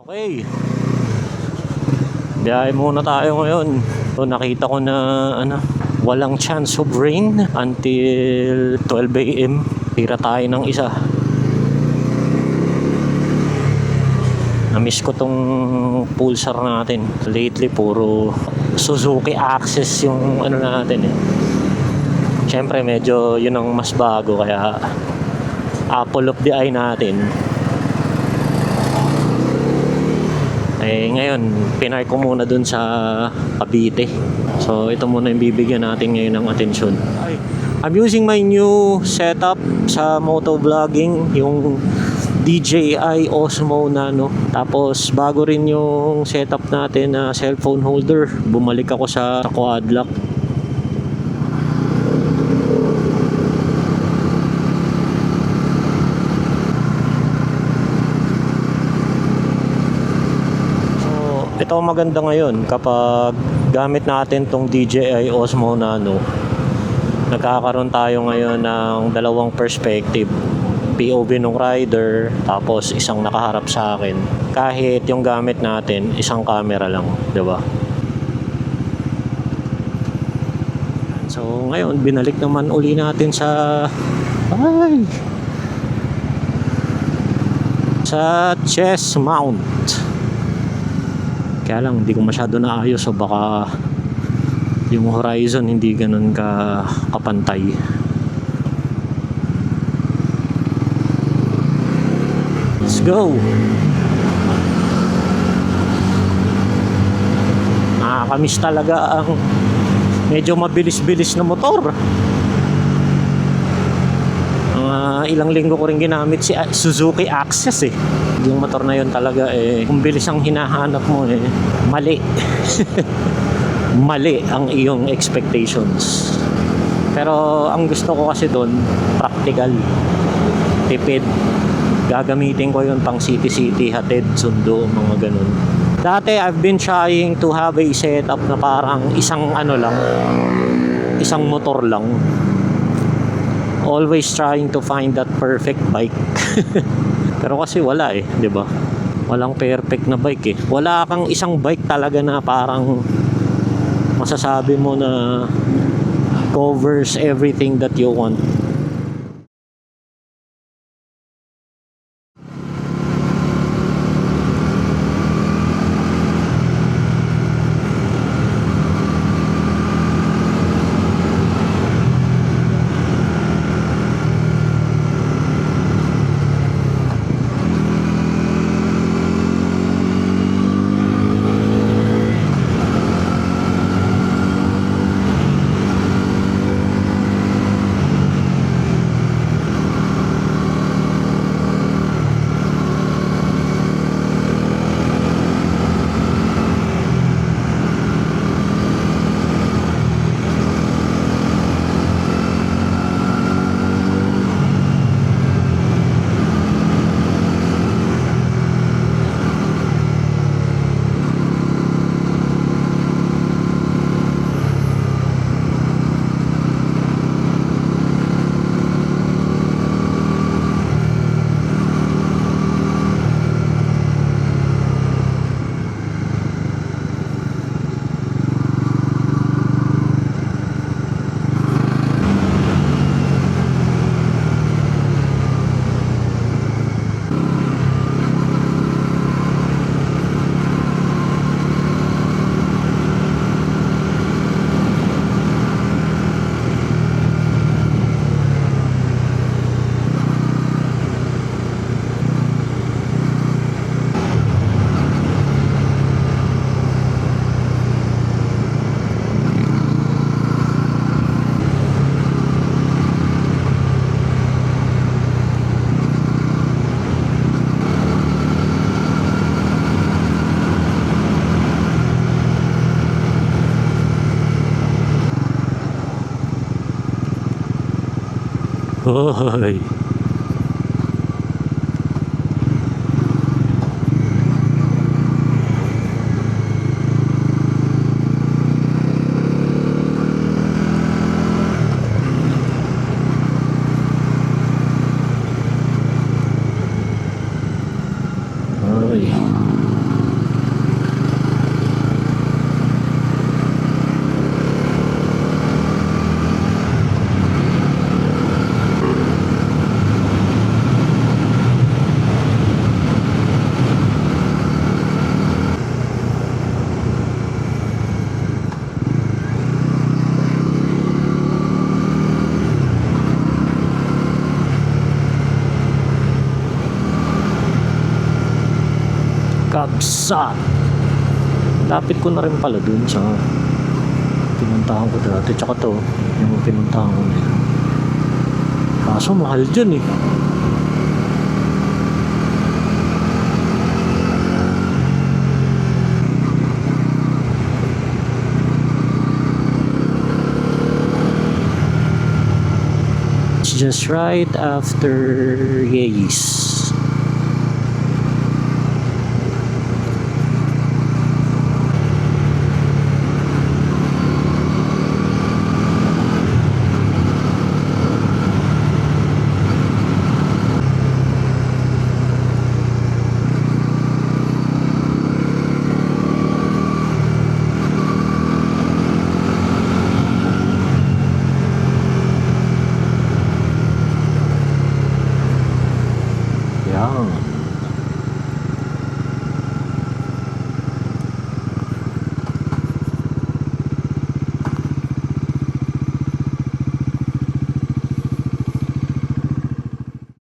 Okay, biyahe muna tayo ngayon. So, nakita ko na walang chance of rain until 12 AM. Tira tayo ng isa. Na-miss ko tong Pulsar natin. Lately, puro Suzuki Access yung natin eh. Siyempre, medyo yun ang mas bago. Kaya, apple of the eye natin. Eh, ngayon, pinark ko muna dun sa Cavite. So, ito muna yung bibigyan natin ngayon ng atensyon. I'm using my new setup sa motovlogging, yung DJI Osmo Nano. Tapos, bago rin yung setup natin na cellphone holder. Bumalik ako sa quad lock. Ito maganda ngayon kapag gamit natin tong DJI Osmo Nano. Nagkakaroon tayo ngayon ng dalawang perspective. POV ng rider, tapos isang nakaharap sa akin. Kahit yung gamit natin, isang camera lang, 'di ba? So ngayon, binalik naman uli natin sa chest mount. Kaya lang, hindi ko masyado naayos, so baka yung horizon hindi ganun kapantay. Let's go! Nakakamiss talaga ang medyo mabilis-bilis na motor. Ilang linggo ko rin ginamit si Suzuki Access eh. Yung motor na yun talaga eh, kung bilis ang hinahanap mo eh, mali. Mali ang iyong expectations. Pero ang gusto ko kasi doon, practical, tipid. Gagamitin ko yun pang city-city, hatid, sundo, mga ganun. Dati I've been trying to have a setup na parang isang isang motor lang. Always trying to find that perfect bike. Pero kasi wala eh, 'di ba? Walang perfect na bike eh. Wala kang isang bike talaga na parang masasabi mo na covers everything that you want. Hoy. Hoy. Kabsat. Lapit ko na rin pala dun sa pinuntahan ko dati. Tsaka to, yung pinuntahan ko na yun. Kaso mahal dyan eh. It's just right after Yeis.